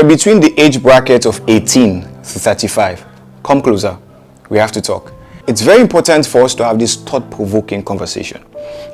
Between the age bracket of 18 to 35, come closer, we have to talk. It's very important for us to have this thought-provoking conversation.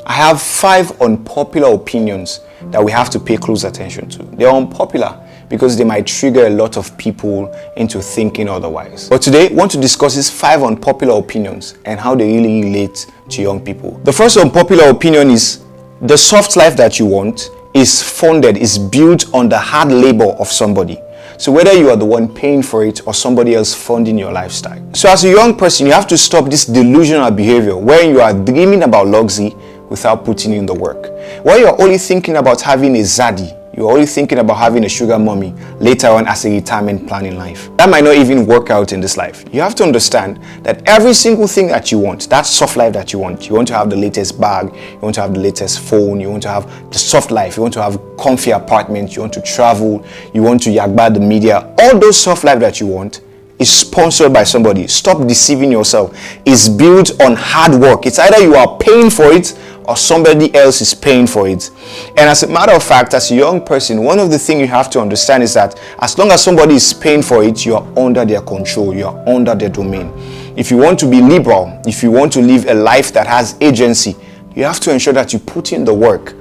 I have 5 unpopular opinions that we have to pay close attention to. They're unpopular because they might trigger a lot of people into thinking otherwise. But today, I want to discuss these 5 unpopular opinions and how they really relate to young people. The first unpopular opinion is the soft life that you want is built on the hard labor of somebody. So whether you are the one paying for it or somebody else funding your lifestyle. So as a young person, you have to stop this delusional behavior where you are dreaming about luxury without putting in the work. Where you're only thinking about having a zaddy, you're only thinking about having a sugar mommy later on as a retirement plan in life. That might not even work out in this life. You have to understand that every single thing that you want, that soft life that you want to have the latest bag, you want to have the latest phone, you want to have the soft life, you want to have comfy apartment, you want to travel, you want to yagba the media, all those soft life that you want is sponsored by somebody. Stop deceiving yourself. It's built on hard work. It's either you are paying for it or somebody else is paying for it. And as a matter of fact, as a young person, one of the things you have to understand is that as long as somebody is paying for it, you are under their control, you are under their domain. If you want to be liberal, if you want to live a life that has agency, you have to ensure that you put in the work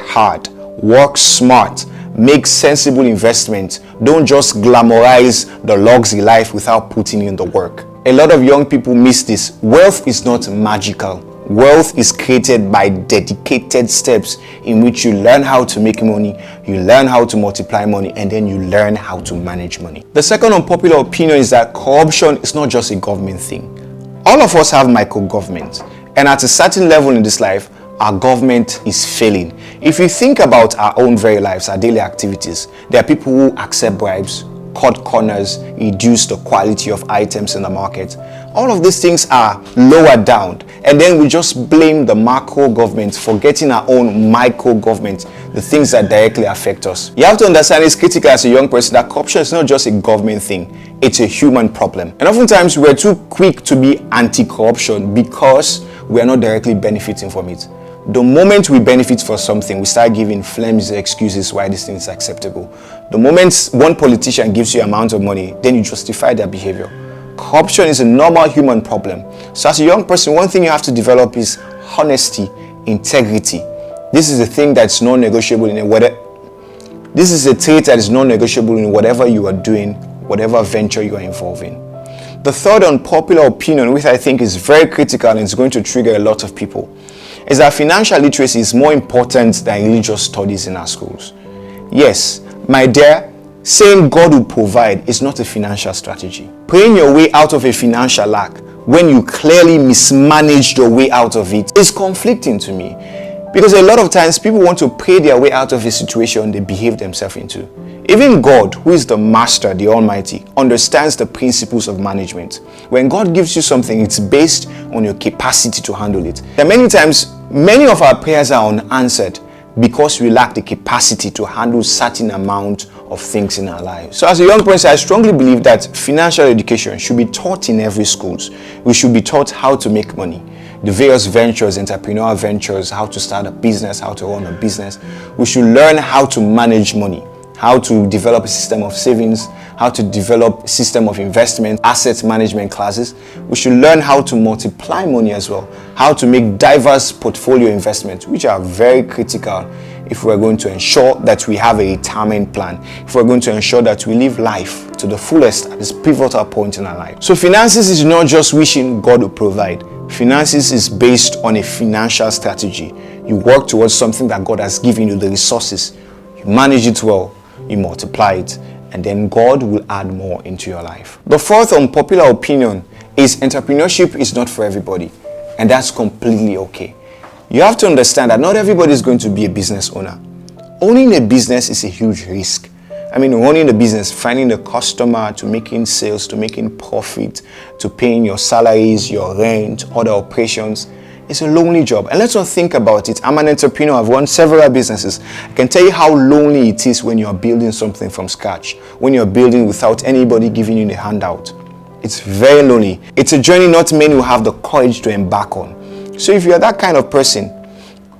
hard, work smart, make sensible investments. Don't just glamorize the luxury life without putting in the work. A lot of young people miss this. Wealth is not magical. Wealth is created by dedicated steps in which you learn how to make money, you learn how to multiply money, and then you learn how to manage money. The second unpopular opinion is that corruption is not just a government thing. All of us have micro-government, and at a certain level in this life, our government is failing. If you think about our own very lives, our daily activities, there are people who accept bribes, cut corners, reduce the quality of items in the market. All of these things are lowered down, and then we just blame the macro government for getting our own micro government, the things that directly affect us. You have to understand it's critical as a young person that corruption is not just a government thing, it's a human problem. And oftentimes we're too quick to be anti-corruption because we are not directly benefiting from it. The moment we benefit for something, we start giving flimsy excuses why this thing is acceptable. The moment one politician gives you amount of money, then you justify their behavior. Corruption is a normal human problem. So as a young person, one thing you have to develop is honesty, integrity. This is a thing that's non-negotiable This is a trait that is non-negotiable in whatever you are doing, whatever venture you are involved in. The third unpopular opinion, which I think is very critical and is going to trigger a lot of people, is that financial literacy is more important than religious studies in our schools. Yes, my dear, saying God will provide is not a financial strategy. Praying your way out of a financial lack when you clearly mismanaged your way out of it is conflicting to me. Because a lot of times people want to pray their way out of a situation they behave themselves into. Even God, who is the master, the Almighty, understands the principles of management. When God gives you something, it's based on your capacity to handle it. And many times, many of our prayers are unanswered because we lack the capacity to handle certain amount of things in our lives. So as a young person, I strongly believe that financial education should be taught in every schools. We should be taught how to make money. The various ventures, entrepreneurial ventures, how to start a business, how to run a business. We should learn how to manage money, how to develop a system of savings, how to develop a system of investment, asset management classes. We should learn how to multiply money as well, how to make diverse portfolio investments, which are very critical if we're going to ensure that we have a retirement plan, if we're going to ensure that we live life to the fullest at this pivotal point in our life. So finances is not just wishing God will provide. Finances is based on a financial strategy. You work towards something that God has given you, the resources. You manage it well, you multiply it, and then God will add more into your life. The fourth unpopular opinion is entrepreneurship is not for everybody, and that's completely okay. You have to understand that not everybody is going to be a business owner. Owning a business is a huge risk. Running a business, finding the customer, to making sales, to making profit, to paying your salaries, your rent, other operations, it's a lonely job. And let's not think about it. I'm an entrepreneur. I've run several businesses. I can tell you how lonely it is when you're building something from scratch, when you're building without anybody giving you the handout. It's very lonely. It's a journey not many will have the courage to embark on. So if you're that kind of person,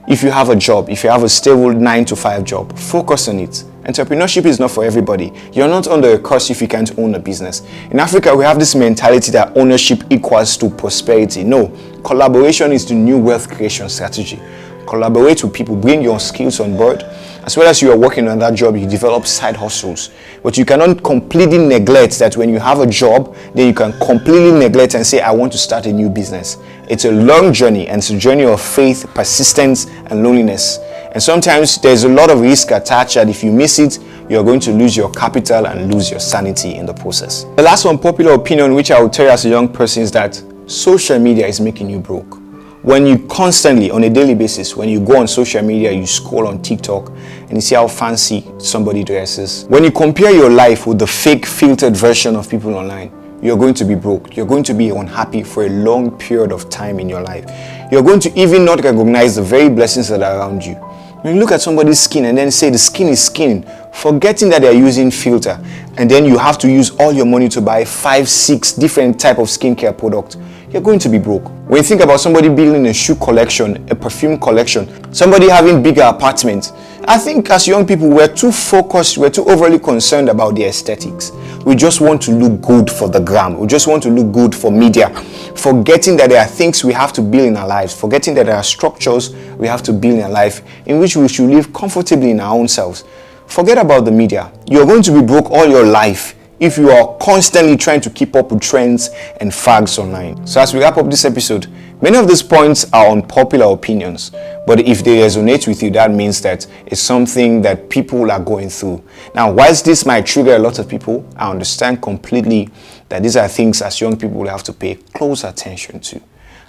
if you have a job, if you have a stable 9 to 5 job, focus on it Entrepreneurship is not for everybody. You're not under a curse if you can't own a business. In Africa, we have this mentality that ownership equals to prosperity. No, collaboration is the new wealth creation strategy. Collaborate with people, bring your skills on board. As well as you are working on that job, you develop side hustles. But you cannot completely neglect that when you have a job, then you can completely neglect and say, I want to start a new business. It's a long journey, and it's a journey of faith, persistence, and loneliness. And sometimes there's a lot of risk attached that if you miss it, you're going to lose your capital and lose your sanity in the process. The last unpopular opinion which I would tell you as a young person is that social media is making you broke. When you constantly, on a daily basis, when you go on social media, you scroll on TikTok and you see how fancy somebody dresses. When you compare your life with the fake filtered version of people online, you're going to be broke. You're going to be unhappy for a long period of time in your life. You're going to even not recognize the very blessings that are around you. When you look at somebody's skin and then say the skin is skin, forgetting that they're using filter, and then you have to use all your money to buy 5, 6 different type of skincare products, you're going to be broke. When you think about somebody building a shoe collection, a perfume collection, somebody having bigger apartments, I think as young people, we're too focused, we're too overly concerned about the aesthetics. We just want to look good for the gram. We just want to look good for media, forgetting that there are things we have to build in our lives, forgetting that there are structures we have to build in our life in which we should live comfortably in our own selves. Forget about the media. You're going to be broke all your life if you are constantly trying to keep up with trends and fags online. So as we wrap up this episode, many of these points are unpopular opinions, but if they resonate with you, that means that it's something that people are going through. Now, whilst this might trigger a lot of people, I understand completely that these are things as young people will have to pay close attention to.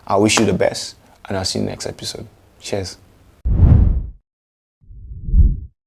I wish you the best, and I'll see you next episode. Cheers.